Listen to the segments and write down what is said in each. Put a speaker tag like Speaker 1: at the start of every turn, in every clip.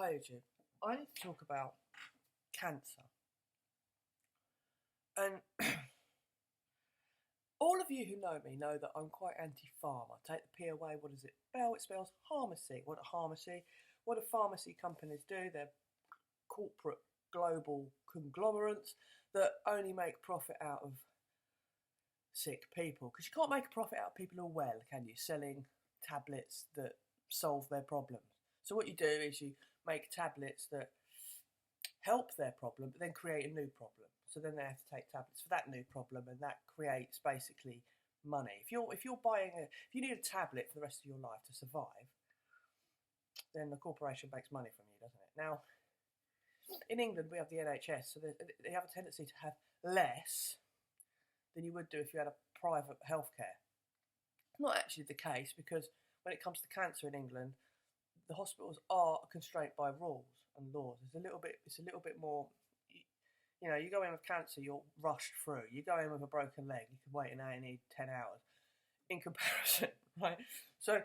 Speaker 1: Hi, Adrian. I need to talk about cancer. And all of you who know me know that I'm quite anti-pharma. Take the P away, what does it spell? It spells pharmacy. What a pharmacy. What do pharmacy companies do? They're corporate global conglomerates that only make profit out of sick people. Because you can't make a profit out of people who are well, can you? Selling tablets that solve their problems. So what you do is you make tablets that help their problem, but then create a new problem. So then they have to take tablets for that new problem, and that creates basically money. If you need a tablet for the rest of your life to survive, then the corporation makes money from you, doesn't it? Now, in England we have the NHS, so they have a tendency to have less than you would do if you had a private healthcare. Not actually the case, because when it comes to cancer in England, the hospitals are constrained by rules and laws. It's a little bit more. You go in with cancer, you're rushed through. You go in with a broken leg, you can wait in A&E 10 hours. In comparison, right? So,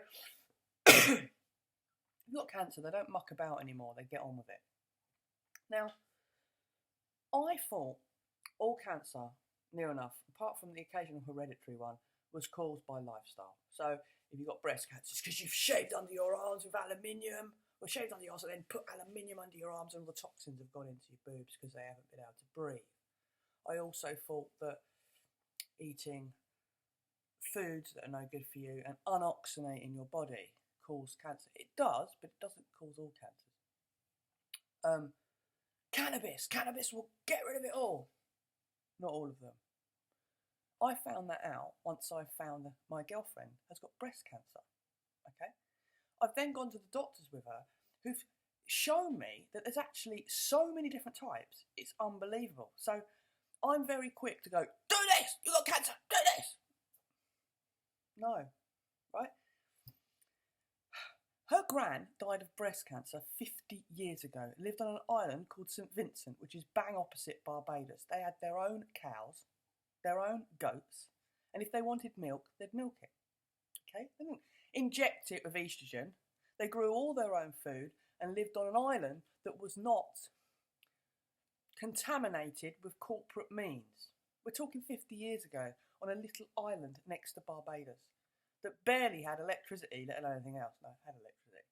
Speaker 1: if you've got cancer, they don't muck about anymore. They get on with it. Now, I thought all cancer, near enough, apart from the occasional hereditary one, was caused by lifestyle. So, if you've got breast cancer, it's because you've shaved under your arms with aluminium, or shaved under your arms and then put aluminium under your arms, and all the toxins have gone into your boobs because they haven't been able to breathe. I also thought that eating foods that are no good for you and unoxygenating your body cause cancer. It does, but it doesn't cause all cancers. Cannabis will get rid of it all. Not all of them. I found that out once I found that my girlfriend has got breast cancer. Okay? I've then gone to the doctors with her who've shown me that there's actually so many different types. It's unbelievable. So I'm very quick to go, do this! You got cancer! Do this! No. Right? Her gran died of breast cancer 50 years ago. Lived on an island called St. Vincent, which is bang opposite Barbados. They had their own cows, their own goats, and if they wanted milk, they'd milk it. Okay? They didn't inject it with estrogen. They grew all their own food and lived on an island that was not contaminated with corporate means. We're talking 50 years ago on a little island next to Barbados that barely had electricity, let alone anything else. No, it had electricity.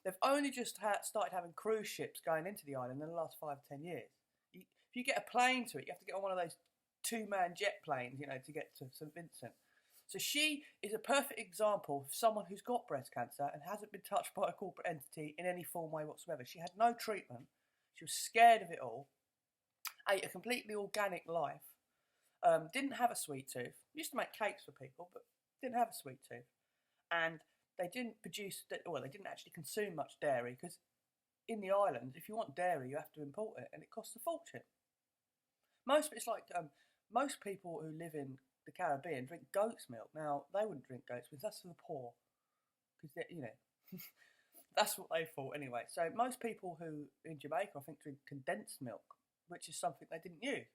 Speaker 1: They've only just started having cruise ships going into the island in the last 5 to 10 years. If you get a plane to it, you have to get on one of those two-man jet planes, to get to St. Vincent. So she is a perfect example of someone who's got breast cancer and hasn't been touched by a corporate entity in any form, way whatsoever. She had no treatment. She was scared of it all. Ate a completely organic life. Didn't have a sweet tooth. Used to make cakes for people, but didn't have a sweet tooth. And they didn't they didn't actually consume much dairy, because in the island, if you want dairy, you have to import it, and it costs a fortune. Most people who live in the Caribbean drink goat's milk. Now, they wouldn't drink goat's milk, that's for the poor. Because, that's what they thought anyway. So most people who, in Jamaica, I think, drink condensed milk, which is something they didn't use.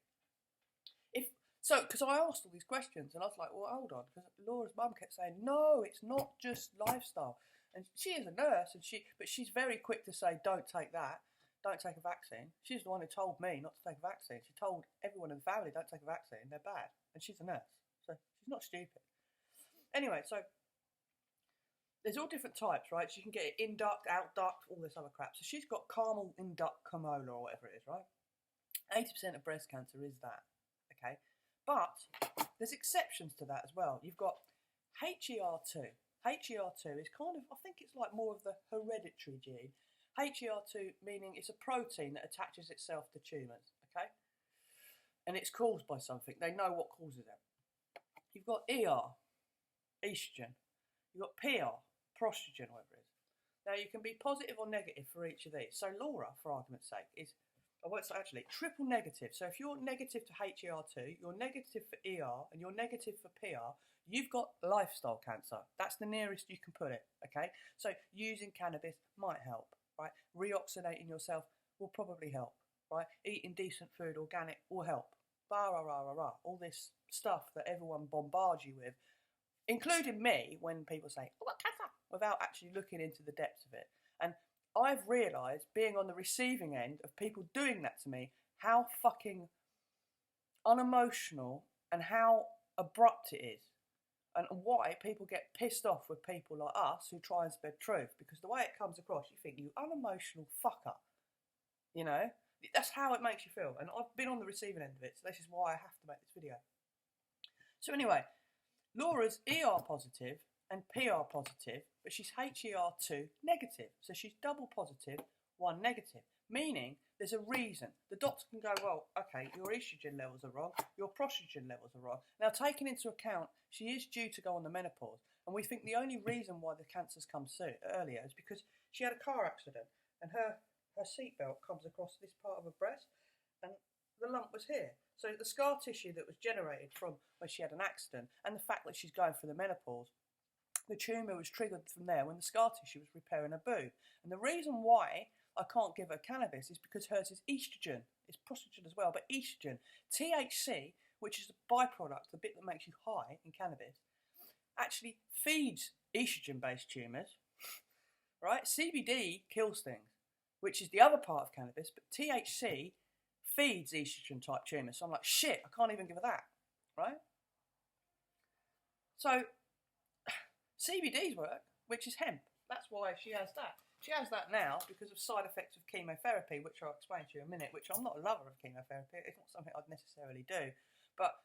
Speaker 1: Because I asked all these questions, and I was like, well, hold on, because Laura's mum kept saying, no, it's not just lifestyle. And she is a nurse, but she's very quick to say, don't take that. Don't take a vaccine. She's the one who told me not to take a vaccine. She told everyone in the family, don't take a vaccine, they're bad. And she's a nurse, so she's not stupid. Anyway, so there's all different types, right? So you can get it induct, outduct, all this other crap. So she's got caramel induct camola, or whatever it is, right? 80% of breast cancer is that, okay? But there's exceptions to that as well. You've got HER2. HER2 is I think it's like more of the hereditary gene. HER2 meaning it's a protein that attaches itself to tumours, okay? And it's caused by something. They know what causes it. You've got ER, estrogen. You've got PR, prostrogen, whatever it is. Now, you can be positive or negative for each of these. So Laura, for argument's sake, is, triple negative. So if you're negative to HER2, you're negative for ER, and you're negative for PR, you've got lifestyle cancer. That's the nearest you can put it, okay? So using cannabis might help. Right, reoxygenating yourself will probably help. Right, eating decent food, organic, will help. All this stuff that everyone bombards you with, including me, when people say, "Oh, what cancer?" without actually looking into the depths of it. And I've realised, being on the receiving end of people doing that to me, how fucking unemotional and how abrupt it is. And why people get pissed off with people like us who try and spread truth. Because the way it comes across, you think, you unemotional fucker. You know? That's how it makes you feel. And I've been on the receiving end of it, so this is why I have to make this video. So anyway, Laura's ER positive and PR positive, but she's HER2 negative. So she's double positive, one negative. Meaning there's a reason. The doctor can go, well, okay, your estrogen levels are wrong, your proestrogen levels are wrong. Now, taking into account she is due to go on the menopause, and we think the only reason why the cancer's come earlier is because she had a car accident and her seatbelt comes across this part of her breast and the lump was here. So the scar tissue that was generated from when she had an accident and the fact that she's going through the menopause, the tumour was triggered from there when the scar tissue was repairing her boob. And the reason why I can't give her cannabis is because hers is estrogen. It's proestrogen as well, but estrogen. THC, which is a byproduct, the bit that makes you high in cannabis, actually feeds estrogen-based tumours, right? CBD kills things, which is the other part of cannabis, but THC feeds estrogen-type tumours. So I'm like, shit, I can't even give her that, right? So CBD's work, which is hemp. That's why she has that. She has that now because of side effects of chemotherapy, which I'll explain to you in a minute, which I'm not a lover of chemotherapy. It's not something I'd necessarily do. But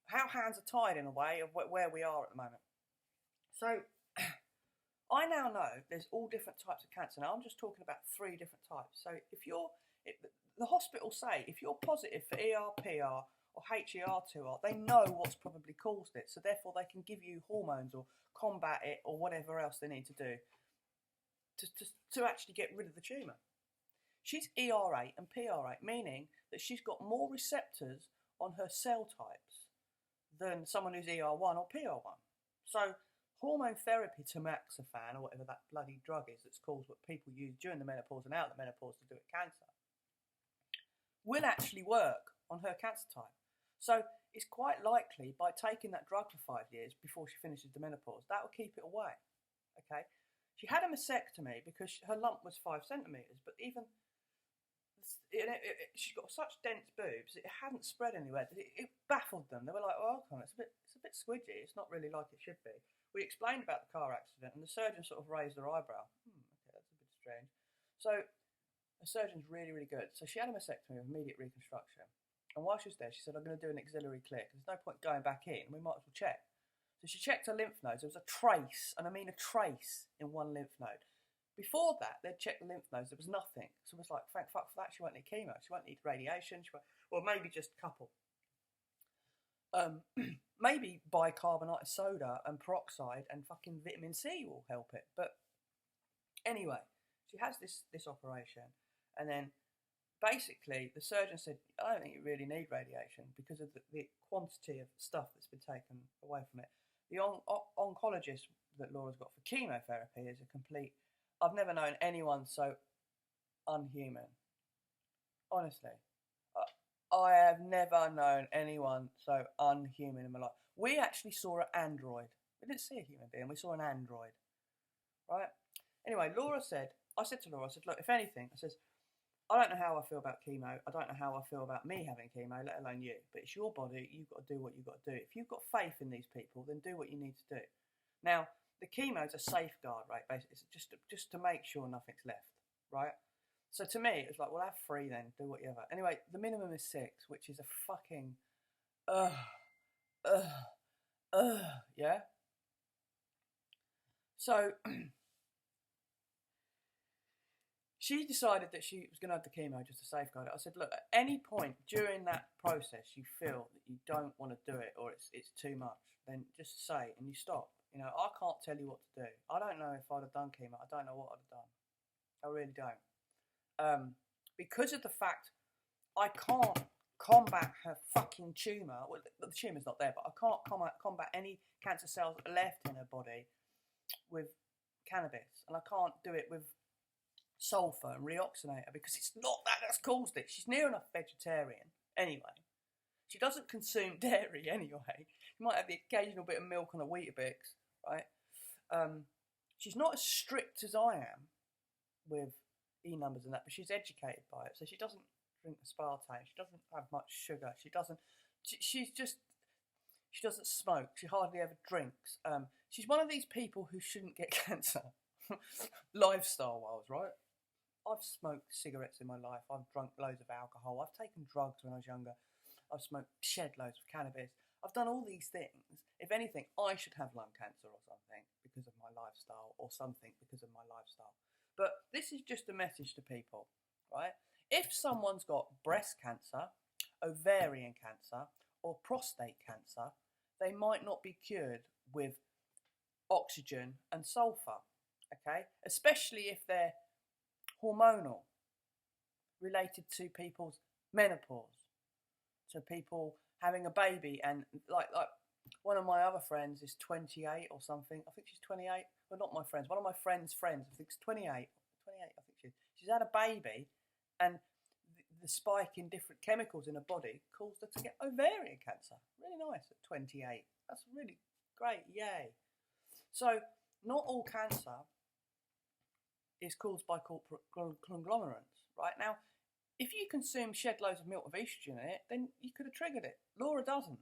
Speaker 1: our hands are tied in a way of where we are at the moment. So I now know there's all different types of cancer. Now I'm just talking about 3 different types. So the hospitals say if you're positive for ER, PR or HER2R, they know what's probably caused it. So therefore they can give you hormones or combat it or whatever else they need to do to actually get rid of the tumour. She's ER8 and PR8, meaning that she's got more receptors on her cell types than someone who's ER1 or PR1. So hormone therapy, tamoxifen, or whatever that bloody drug is that's called what people use during the menopause and out of the menopause to do with cancer, will actually work on her cancer type. So it's quite likely by taking that drug for 5 years before she finishes the menopause, that will keep it away. Okay? She had a mastectomy because her lump was 5 centimetres, but even she's got such dense boobs, it hadn't spread anywhere. It baffled them. They were like, "Oh, okay, it's a bit squidgy. It's not really like it should be." We explained about the car accident, and the surgeon sort of raised her eyebrow. Okay, that's a bit strange. So the surgeon's really, really good. So she had a mastectomy with immediate reconstruction, and while she was there, she said, "I'm going to do an axillary clear because there's no point going back in. We might as well check." So she checked her lymph nodes. There was a trace, and I mean a trace, in one lymph node. Before that, they'd checked the lymph nodes. There was nothing. So it was like, thank fuck for that. She won't need chemo. She won't need radiation. Well, maybe just a couple. Maybe bicarbonate of soda and peroxide and fucking vitamin C will help it. But anyway, she has this operation, and then basically the surgeon said, "I don't think you really need radiation because of the quantity of stuff that's been taken away from it." The oncologist that Laura's got for chemotherapy is a complete... I've never known anyone so unhuman. Honestly. I have never known anyone so unhuman in my life. We actually saw an android. We didn't see a human being, we saw an android. Right? Anyway, I said to Laura, look, if anything, I says, I don't know how I feel about chemo. I don't know how I feel about me having chemo, let alone you. But it's your body. You've got to do what you've got to do. If you've got faith in these people, then do what you need to do. Now, the chemo is a safeguard, right? Basically, it's just to make sure nothing's left, right? So to me, it was like, well, have 3 then. Do whatever. Anyway, the minimum is 6, which is a fucking... yeah? So... she decided that she was going to have the chemo just to safeguard it. I said, look, at any point during that process you feel that you don't want to do it or it's too much, then just say and you stop. You know, I can't tell you what to do. I don't know if I'd have done chemo. I don't know what I'd have done. I really don't. Because of the fact I can't combat her fucking tumour. Well, the tumour's not there, but I can't combat any cancer cells left in her body with cannabis. And I can't do it with sulphur and reoxynator because it's not that that's caused it. She's near enough vegetarian anyway. She doesn't consume dairy anyway. You might have the occasional bit of milk on a Weetabix, right? She's not as strict as I am with E numbers and that, but she's educated by it, so she doesn't drink aspartame. She doesn't have much sugar. She doesn't smoke. She hardly ever drinks. She's one of these people who shouldn't get cancer. Lifestyle-wise, right? I've smoked cigarettes in my life. I've drunk loads of alcohol. I've taken drugs when I was younger. I've smoked shed loads of cannabis. I've done all these things. If anything, I should have lung cancer or something because of my lifestyle, or something because of my lifestyle. But this is just a message to people, right? If someone's got breast cancer, ovarian cancer, or prostate cancer, they might not be cured with oxygen and sulphur, okay? Especially if they're hormonal, related to people's menopause, to people having a baby, and like one of my other friends is 28 or something. I think she's 28. Well, not my friends. One of my friends' friends. I think it's 28. 28. I think she's had a baby, and the spike in different chemicals in her body caused her to get ovarian cancer. Really nice at 28. That's really great. Yay. So not all cancer is caused by corporate conglomerates, right? Now, if you consume shed loads of milk with estrogen in it, then you could have triggered it. Laura doesn't.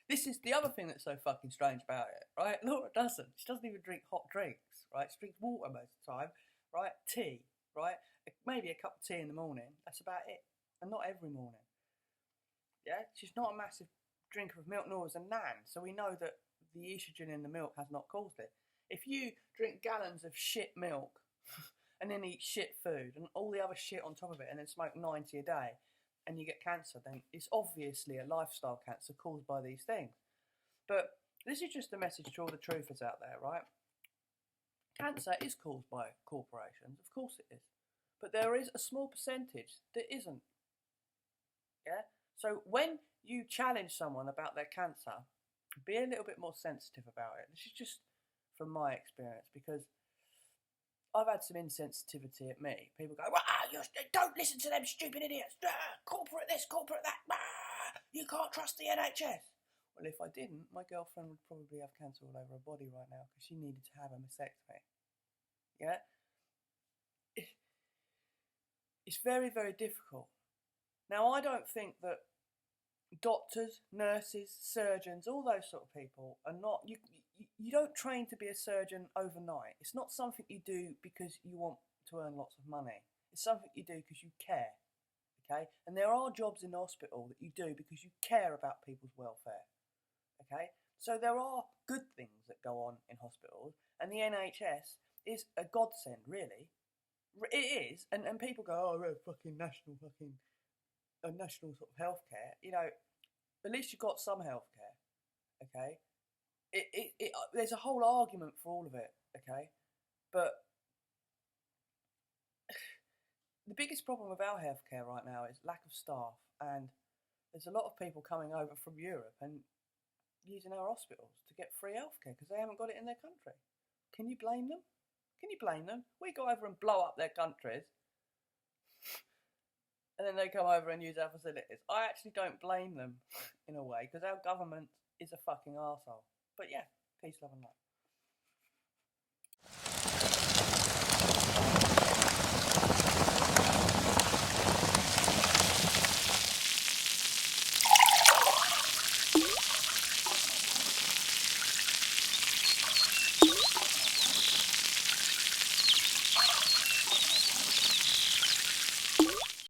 Speaker 1: This is the other thing that's so fucking strange about it, right? Laura doesn't. She doesn't even drink hot drinks, right? She drinks water most of the time, right? Tea, right? Maybe a cup of tea in the morning. That's about it. And not every morning. Yeah? She's not a massive drinker of milk, nor is a nan. So we know that the estrogen in the milk has not caused it. If you drink gallons of shit milk and then eat shit food and all the other shit on top of it and then smoke 90 a day and you get cancer, then it's obviously a lifestyle cancer caused by these things. But this is just a message to all the truthers out there, right? Cancer is caused by corporations, of course it is. But there is a small percentage that isn't. Yeah? So when you challenge someone about their cancer, be a little bit more sensitive about it. This is just from my experience, because I've had some insensitivity at me. People go, don't listen to them stupid idiots. Corporate this, corporate that. You can't trust the NHS. Well, if I didn't, my girlfriend would probably have cancer all over her body right now because she needed to have a mastectomy. Yeah? It's very, very difficult. Now, I don't think that doctors, nurses, surgeons, all those sort of people are not... You don't train to be a surgeon overnight. It's not something you do because you want to earn lots of money. It's something you do because you care, okay? And there are jobs in the hospital that you do because you care about people's welfare, okay? So there are good things that go on in hospitals, and the NHS is a godsend, really. It is, and people go, oh, we're fucking national sort of healthcare. You know, at least you've got some healthcare, okay? There's a whole argument for all of it, okay? But the biggest problem with our healthcare right now is lack of staff, and there's a lot of people coming over from Europe and using our hospitals to get free healthcare because they haven't got it in their country. Can you blame them? Can you blame them? We go over and blow up their countries, and then they come over and use our facilities. I actually don't blame them in a way, because our government is a fucking arsehole. But yeah, peace, love and light.